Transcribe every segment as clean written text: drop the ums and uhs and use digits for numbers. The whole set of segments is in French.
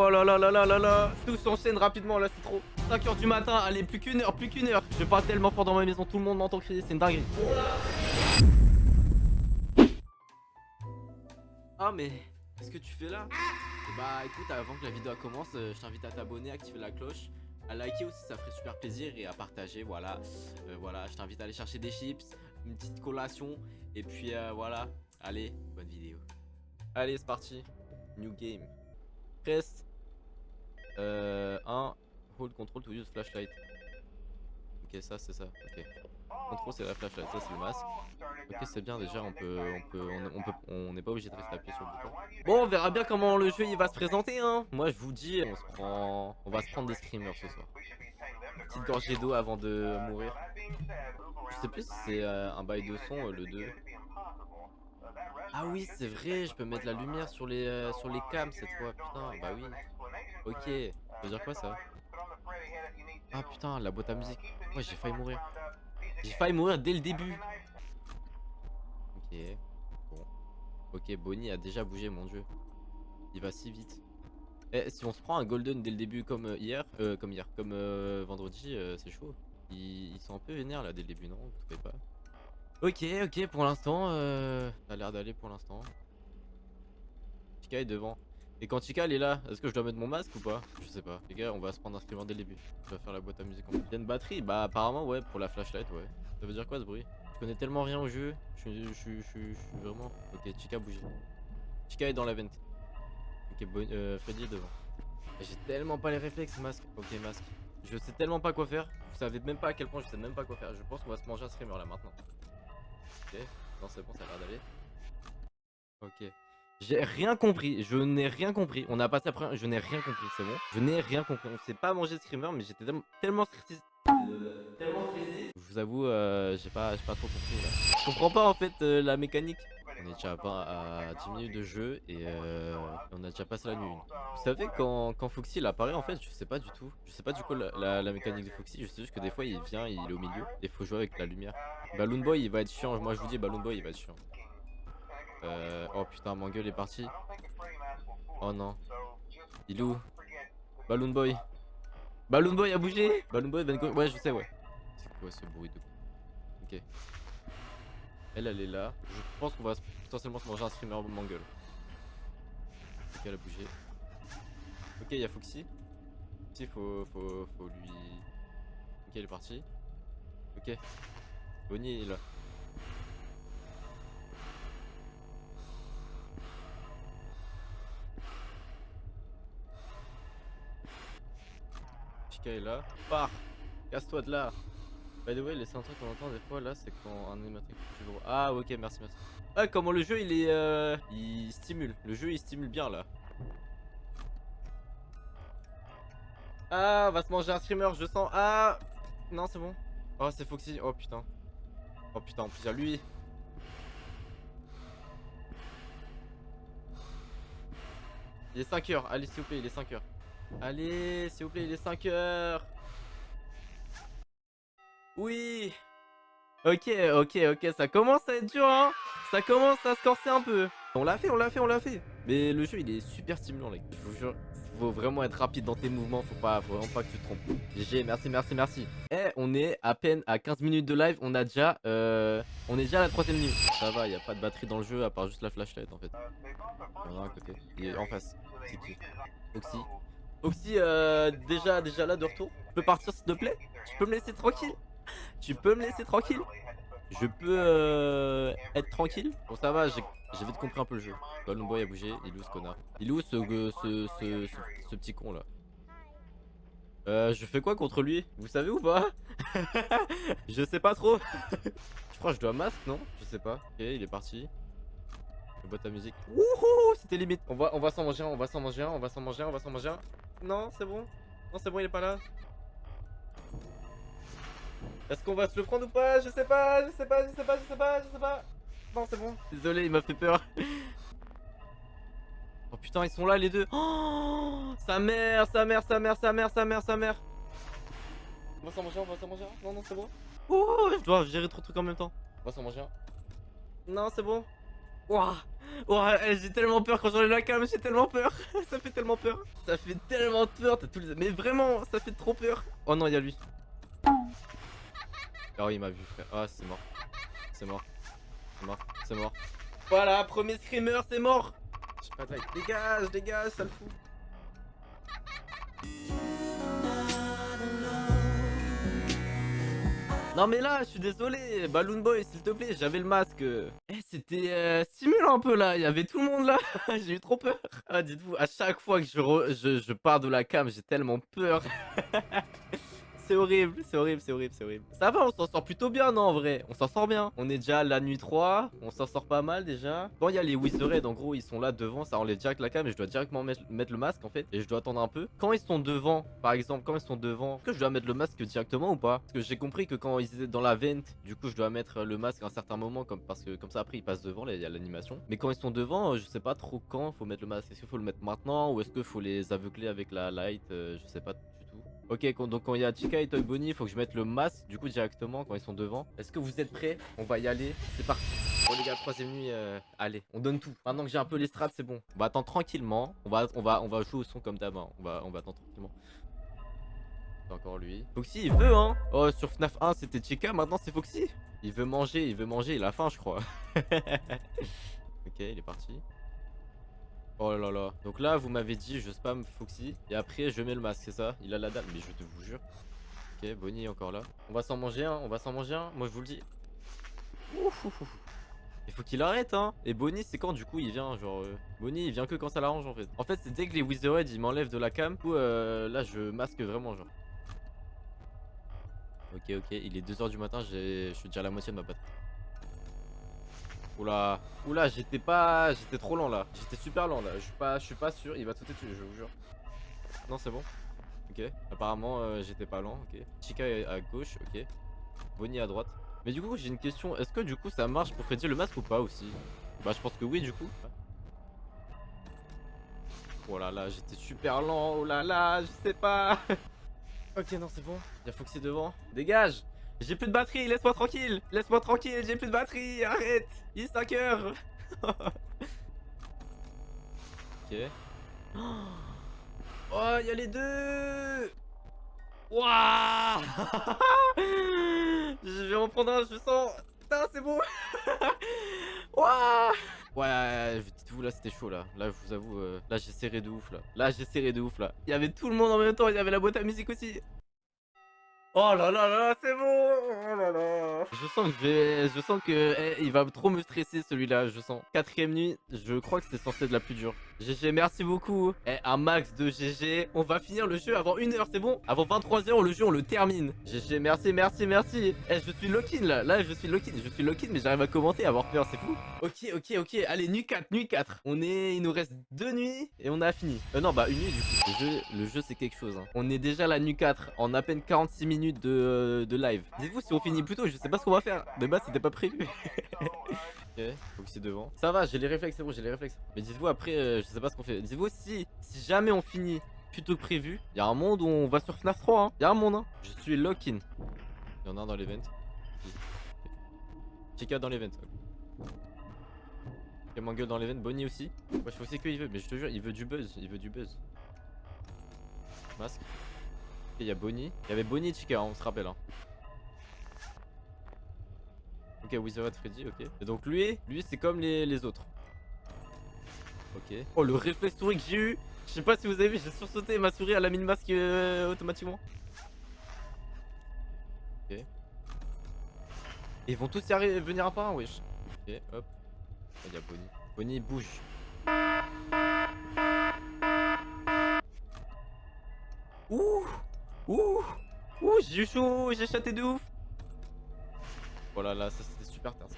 Oh là là là là là là. Tout s'enchaîne rapidement là, c'est trop. 5h du matin, allez, plus qu'une heure, plus qu'une heure. Je parle tellement fort dans ma maison, tout le monde m'entend crier, c'est une dinguerie. Ah mais, qu'est-ce que tu fais là? Bah écoute, avant que la vidéo commence, je t'invite à t'abonner, à activer la cloche, à liker aussi, ça ferait super plaisir, et à partager, voilà. Voilà, je t'invite à aller chercher des chips, une petite collation, et puis voilà. Allez, bonne vidéo. Allez, c'est parti. New game. Press 1, hold control to use flashlight. Ok, ça c'est ça, ok. Contrôle c'est la flashlight, ça c'est le masque. Ok, c'est bien, déjà on n'est pas obligé de rester appuyé sur le bouton. Bon, on verra bien comment le jeu il va se présenter, hein. Moi je vous dis, on va se prendre des screamers ce soir. Petite gorgée d'eau avant de mourir. Je sais plus si c'est un bail de son, le 2. Ah oui, c'est vrai, je peux mettre la lumière sur les cams cette fois, putain, bah oui. Ok, ça veut dire quoi ça? Ah putain, la boîte à musique. Ouais, j'ai failli mourir. J'ai failli mourir dès le début. Ok, bon. Ok, Bonnie a déjà bougé, mon dieu. Il va si vite. Eh, si on se prend un golden dès le début comme comme vendredi, c'est chaud. Ils sont un peu vénères là dès le début, non? Vous trouvez pas? Ok, ok, pour l'instant, ça a l'air d'aller pour l'instant. Chica est devant. Et quand Chica elle est là, est-ce que je dois mettre mon masque ou pas? Je sais pas. Les gars, on va se prendre un screamer dès le début. Je vais faire la boîte à musique. Il y a une batterie? Bah apparemment ouais, pour la flashlight, ouais. Ça veut dire quoi ce bruit? Je connais tellement rien au jeu. Je suis vraiment... Ok, Chica bouge. Chica est dans la vente. Ok, Freddy est devant. J'ai tellement pas les réflexes, masque. Ok, masque. Je sais tellement pas quoi faire. Vous savez même pas à quel point je sais même pas quoi faire. Je pense qu'on va se manger un screamer là maintenant. Ok. Non, c'est bon, ça a l'air d'aller. Ok. J'ai rien compris. Je n'ai rien compris. On a passé après. Je n'ai rien compris. C'est bon. Je n'ai rien compris. On sait pas manger de screamer, mais j'étais tellement stressé. Tellement stressé. Je vous avoue, j'ai pas trop compris là. Je comprends pas en fait la mécanique. On est déjà à 10 minutes de jeu et on a déjà passé la nuit 1. Vous savez, quand Foxy il apparaît, en fait, je sais pas du tout. Je sais pas du coup la mécanique de Foxy. Je sais juste que des fois il vient, il est au milieu et il faut jouer avec la lumière. Balloon Boy il va être chiant. Moi je vous dis, Balloon Boy il va être chiant. Oh putain, Mangueule est parti. Oh non. Il est où? Balloon Boy. Balloon Boy a bougé. Balloon Boy, ouais, je sais, ouais. C'est quoi ce bruit de... Ok. Elle est là. Je pense qu'on va potentiellement se manger un streamer Mangueule. Ok, elle a bougé. Ok, il y a Foxy. Foxy, faut lui... Ok, il est parti. Ok. Bonnie est là. Chica est là. Pars. Casse-toi de là. By the way, les soundtracks qu'on entend des fois là, c'est quand un animatronic touche le gros. Ah, ok, merci, merci. Ah, comment le jeu il est. Il stimule. Le jeu il stimule bien là. Ah, on va se manger un streamer, je sens. Ah, non, c'est bon. Oh, c'est Foxy. Oh putain. Oh putain, en plus il y a lui. Il est 5h. Allez, s'il vous plaît, il est 5h. Allez, s'il vous plaît, il est 5h. Oui. Ok, ok, ok, ça commence à être dur, hein. Ça commence à se corser un peu. On l'a fait, on l'a fait, on l'a fait. Mais le jeu, il est super stimulant, les gars. Je vous jure, faut vraiment être rapide dans tes mouvements. Faut vraiment pas que tu te trompes. GG, merci, merci, merci. Eh, on est à peine à 15 minutes de live. On est déjà à la 3ème minute. Ça va, y a pas de batterie dans le jeu à part juste la flashlight en fait. Il y en a un à côté. Il est en face. C'est qui? Foxy. Foxy, déjà là de retour. Tu peux partir s'il te plaît? Tu peux me laisser tranquille? Tu peux me laisser tranquille? Je peux être tranquille? Bon, ça va, j'ai vite compris un peu le jeu. Balloon Boy a bougé. Il est où ce connard? Il est où ce petit con là? Je fais quoi contre lui? Vous savez ou pas? Je sais pas trop. Je crois que je dois masque, non? Je sais pas. Ok, il est parti. Le boîte à musique. Wouhou! C'était limite. On va s'en manger un, on va s'en manger un, on va s'en manger un, on va s'en manger un. Non, c'est bon. Non, c'est bon, il est pas là. Est-ce qu'on va se le prendre ou pas? Je sais pas, je sais pas, je sais pas, je sais pas, je sais pas. Non, c'est bon. Désolé, il m'a fait peur. Oh putain, ils sont là les deux. Oh, sa mère, sa mère, sa mère, sa mère, sa mère, sa mère. On va s'en manger un, on va s'en manger un. Non, non, c'est bon. Oh, je dois gérer trop de trucs en même temps. On va s'en manger un. Non, c'est bon. Ouah. Oh, j'ai tellement peur quand j'enlève la cam, j'ai tellement peur. Ça fait tellement peur. Ça fait tellement peur. Mais vraiment, ça fait trop peur. Oh non, il y a lui. Oh, il m'a vu, frère. Ah, c'est mort. C'est mort. C'est mort. C'est mort. Voilà, premier screamer, c'est mort. J'ai pas de light. Dégage, dégage, ça le fout. Non mais là, je suis désolé, Balloon Boy, s'il te plaît, j'avais le masque. C'était stimulant un peu là, il y avait tout le monde là. J'ai eu trop peur. Ah, dites-vous, à chaque fois que je pars de la cam, j'ai tellement peur. C'est horrible, c'est horrible, c'est horrible, c'est horrible. Ça va, on s'en sort plutôt bien, non, en vrai. On s'en sort bien. On est déjà à la nuit 3, on s'en sort pas mal déjà. Bon, il y a les Wizard, en gros, ils sont là devant, ça enlève direct la cam et je dois directement mettre le masque en fait. Et je dois attendre un peu. Quand ils sont devant, par exemple, quand ils sont devant, est-ce que je dois mettre le masque directement ou pas? Parce que j'ai compris que quand ils étaient dans la vente, du coup, je dois mettre le masque à un certain moment, parce que comme ça, après, ils passent devant, là, il y a l'animation. Mais quand ils sont devant, je sais pas trop quand faut mettre le masque. Est-ce qu'il faut le mettre maintenant ou est-ce qu'il faut les aveugler avec la light? Je sais pas du tout. Ok, donc quand il y a Chica et Toy Bonnie, il faut que je mette le masque du coup directement quand ils sont devant. Est-ce que vous êtes prêts? On va y aller. C'est parti. Bon les gars, troisième nuit, allez, on donne tout. Maintenant que j'ai un peu les strats, c'est bon. On va attendre tranquillement. On va jouer au son comme d'hab. Hein. On va attendre tranquillement. C'est encore lui. Foxy, il veut hein. Oh, sur FNAF 1, c'était Chica, maintenant c'est Foxy. Il veut manger, il a faim, je crois. Ok, il est parti. Oh là là. Donc là, vous m'avez dit, je spam Foxy. Et après, je mets le masque, c'est ça? Il a la dalle, mais je te vous jure. Ok, Bonnie est encore là. On va s'en manger un, on va s'en manger un. Moi, je vous le dis. Ouf, ouf, ouf. Il faut qu'il arrête, hein. Et Bonnie, c'est quand du coup il vient? Genre, Bonnie, il vient que quand ça l'arrange en fait. En fait, c'est dès que les Wizardhead ils m'enlèvent de la cam. Du coup, là, je masque vraiment, genre. Ok, ok. Il est 2 h du matin, je suis déjà à la moitié de ma batterie. Oula, oula, j'étais trop lent là. J'étais super lent là. Je suis pas sûr. Il va tout tuer, je vous jure. Non, c'est bon. Ok. Apparemment, j'étais pas lent. Ok. Chica est à gauche. Ok. Bonnie à droite. Mais du coup, j'ai une question. Est-ce que du coup, ça marche pour Freddy le masque ou pas aussi? Bah, je pense que oui, du coup. Oh là là, j'étais super lent. Oh là là, je sais pas. Ok, non, c'est bon. Il y a Foxy devant. Dégage. J'ai plus de batterie, laisse-moi tranquille. Laisse-moi tranquille, j'ai plus de batterie. Arrête. Il est 5 heures. Ok. Oh, il y a les deux. Waouh. Je vais en prendre un, je sens. Putain, c'est bon. Waouh. Ouais, dites-vous là, c'était chaud là. Là, je vous avoue, là, j'ai serré de ouf là. Là, j'ai serré de ouf là. Il y avait tout le monde en même temps, il y avait la boîte à musique aussi. Oh là là là, c'est bon. Oh là là. Je sens que il va trop me stresser celui-là, je sens. Quatrième nuit, je crois que c'est censé être la plus dure. GG, merci beaucoup. Un max de GG. On va finir le jeu avant 1 h, c'est bon? Avant 23 h, le jeu, on le termine. GG, merci, merci, merci. Je suis lock-in là. Là, je suis lock-in. Je suis lock-in, mais j'arrive à commenter, à avoir peur, c'est fou. Ok, ok, ok. Allez, nuit 4, nuit 4. Il nous reste 2 nuits et on a fini. Non, bah une nuit du coup. Le jeu c'est quelque chose. Hein. On est déjà à la nuit 4 en à peine 46 minutes de live. Dites-vous si on finit plus tôt, je sais pas ce qu'on va faire. De base, c'était pas prévu. Ok, faut que c'est devant. Ça va, j'ai les réflexes, c'est bon, j'ai les réflexes. Mais dites-vous après, je sais pas ce qu'on fait. Dites-vous si jamais on finit plus tôt que prévu, il y a un monde où on va sur FNAF 3. Hein. Il y a un monde. Hein. Je suis lock-in. Il y en a un dans l'event. Chica dans l'event. Il y a Mangle dans l'event, Bonnie aussi. Moi je sais qu'il veut, mais je te jure, il veut du buzz. Il veut du buzz. Masque. Il y a Bonnie. Il y avait Bonnie et Chica, hein, on se rappelle. Hein. Ok, Wizard Freddy, ok. Et donc lui c'est comme les autres. Ok. Oh, le réflexe souris que j'ai eu. Je sais pas si vous avez vu, j'ai sursauté ma souris, elle a mis le masque automatiquement. Ok. Et ils vont tous y arriver, venir un par un, wesh. Ok, hop. Il y a Bonnie. Bonnie bouge. Ouh. Ouh. Ouh, j'ai eu chaud, j'ai chaté de ouf. Voilà, là, ça c'était super tard ça.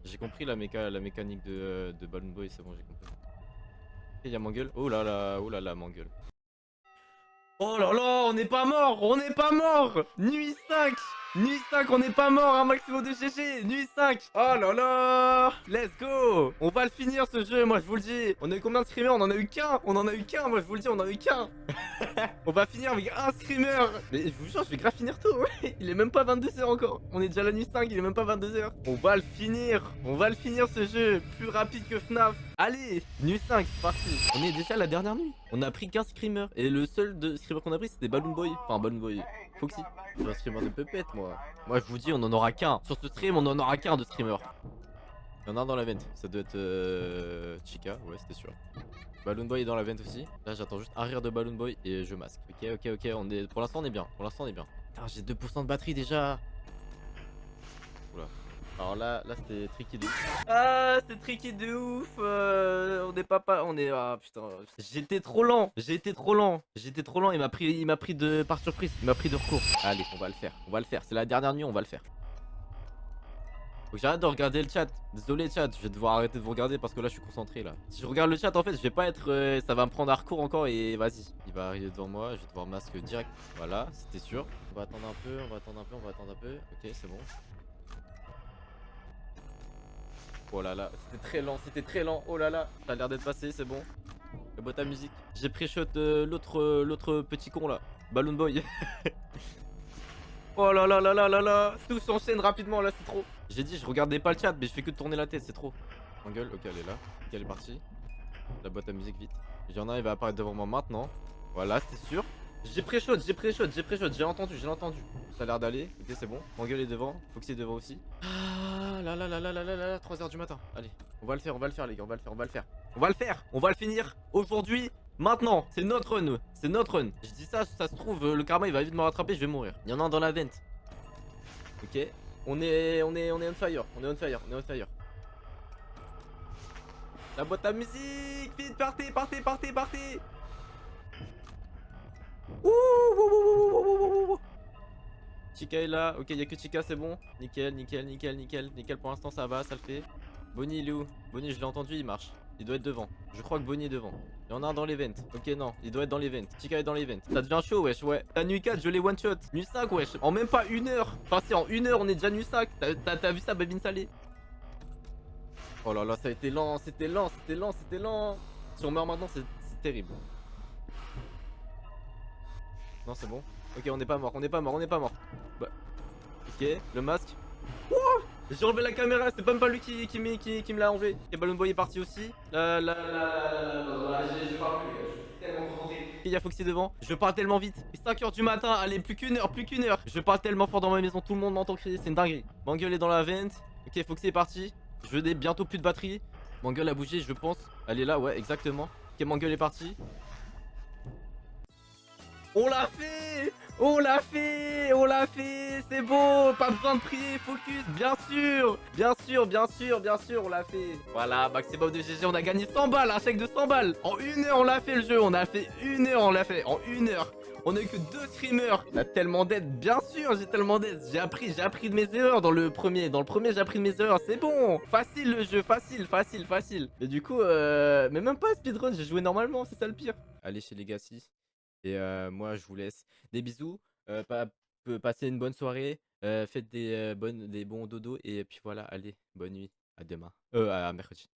J'ai compris la mécanique de Balloon Boy, c'est bon, j'ai compris. Ok, il y a Mangle. Oh là là, Mangle. Oh là là, on n'est pas mort, on n'est pas mort. Nuit 5. Nuit 5, on n'est pas mort, un maximum de GG. Nuit 5. Oh là là. Let's go. On va le finir ce jeu, moi je vous le dis. On a eu combien de screamers? On en a eu qu'un. On en a eu qu'un, moi je vous le dis, on en a eu qu'un. On va finir avec un screamer. Mais je vous jure, je vais grave finir tôt. Ouais. Il est même pas 22h encore. On est déjà la nuit 5, il est même pas 22h. On va le finir. On va le finir ce jeu. Plus rapide que FNAF. Allez, nuit 5, c'est parti. On est déjà à la dernière nuit. On a pris 15 screamers. Et le seul de screamer qu'on a pris, c'était Balloon Boy. Enfin, Balloon Boy. Foxy. Je suis un streamer de pépette, moi. Moi, je vous dis, on en aura qu'un. Sur ce stream, on en aura qu'un de streamer. Il y en a un dans la vente. Ça doit être Chica. Ouais, c'était sûr. Balloon Boy est dans la vente aussi. Là, j'attends juste un rire de Balloon Boy et je masque. Ok, ok, ok. Pour l'instant, on est bien. Pour l'instant, on est bien. Putain, j'ai 2% de batterie déjà. Oula. Alors là c'était tricky de ouf. Ah, c'était tricky de ouf. On est pas. On est. Ah putain. J'étais trop lent. J'ai été trop lent. J'étais trop lent. Il m'a pris de par surprise. Il m'a pris de recours. Allez, on va le faire. On va le faire. C'est la dernière nuit, on va le faire. Faut que j'arrête de regarder le chat. Désolé chat, je vais devoir arrêter de vous regarder parce que là je suis concentré là. Si je regarde le chat en fait, je vais pas être... ça va me prendre un recours encore et vas-y. Il va arriver devant moi, je vais devoir masque direct. Voilà, c'était sûr. On va attendre un peu, on va attendre un peu, on va attendre un peu. Ok, c'est bon. Oh là là, c'était très lent, c'était très lent. Oh là là, ça a l'air d'être passé, c'est bon. La boîte à musique. J'ai pré-shot l'autre petit con là. Balloon Boy. Oh là là là là là là. Tout s'enchaîne rapidement là, c'est trop. J'ai dit je regardais pas le chat mais je fais que de tourner la tête, c'est trop. Engueule, ok elle est là. Ok elle est partie. La boîte à musique vite. Il y en a un, il va apparaître devant moi maintenant. Voilà, c'était sûr. J'ai pré-shot, j'ai entendu, j'ai entendu. Ça a l'air d'aller, ok c'est bon. Engueule est devant, Foxy est devant aussi. Ah là là là là là là là, 3h du matin. Allez, on va le faire les gars, on va le faire, on va le faire. On va le faire, on va le finir aujourd'hui. Maintenant, c'est notre run, c'est notre run. Je dis ça se trouve, le karma il va vite me rattraper, je vais mourir. Il y en a un dans la vente. Ok, on est on fire, on est on fire, on est on fire. La boîte à musique, vite, partez, partez, partez, partez. Ouh, ouh, ouh, ouh, ouh, ouh. Chica est là, ok, y'a que Chica, c'est bon. Nickel, nickel, nickel, nickel, nickel, pour l'instant ça va, ça le fait. Bonnie il est où? Bonnie je l'ai entendu, il marche. Il doit être devant. Je crois que Bonnie est devant. Il y en a un dans les ventes. Ok non, il doit être dans les ventes. Chica est dans les ventes. Ça devient chaud wesh, ouais. La nuit 4 je l'ai one shot. Nuit 5 wesh. En même pas 1 heure. Enfin si en 1 heure on est déjà nuit 5. T'as vu ça Babine Salé? Oh là là ça a été lent, c'était lent, c'était lent, c'était lent. Si on meurt maintenant c'est terrible. Non c'est bon. Ok on n'est pas mort, on n'est pas mort, on n'est pas mort. Bah. Ok, le masque. Wouah, j'ai enlevé la caméra, c'est même pas lui qui me l'a enlevé. Et Balloon Boy est parti aussi. Je parle plus, je suis tellement concentré. Il y a Foxy devant, je parle tellement vite. Il est 5h du matin, allez, plus qu'une heure, plus qu'une heure. Je parle tellement fort dans ma maison, tout le monde m'entend crier, c'est une dinguerie. Mangueule est dans la vente. Ok, Foxy est parti. Je n'ai bientôt plus de batterie. Mangueule a bougé, je pense. Elle est là, ouais, exactement. Ok, Mangueule est parti. On l'a fait! On l'a fait! On l'a fait! C'est bon! Pas besoin de prier, focus, bien sûr! Bien sûr, bien sûr, bien sûr, on l'a fait! Voilà, maximum de GG, on a gagné 100 balles, un chèque de 100 balles! En 1 heure, on l'a fait le jeu, on a fait 1 heure, on l'a fait en 1 heure! On a eu que 2 streamers! On a tellement d'aide, bien sûr, j'ai tellement d'aide! J'ai appris de mes erreurs dans le premier. Dans le premier, j'ai appris de mes erreurs, c'est bon! Facile le jeu, facile, facile, facile! Mais du coup, mais même pas speedrun, j'ai joué normalement, c'est ça le pire! Allez chez Legacy. Et moi, je vous laisse des bisous. Passez une bonne soirée. Faites des bons dodos. Et puis voilà, allez, bonne nuit. À demain. À mercredi.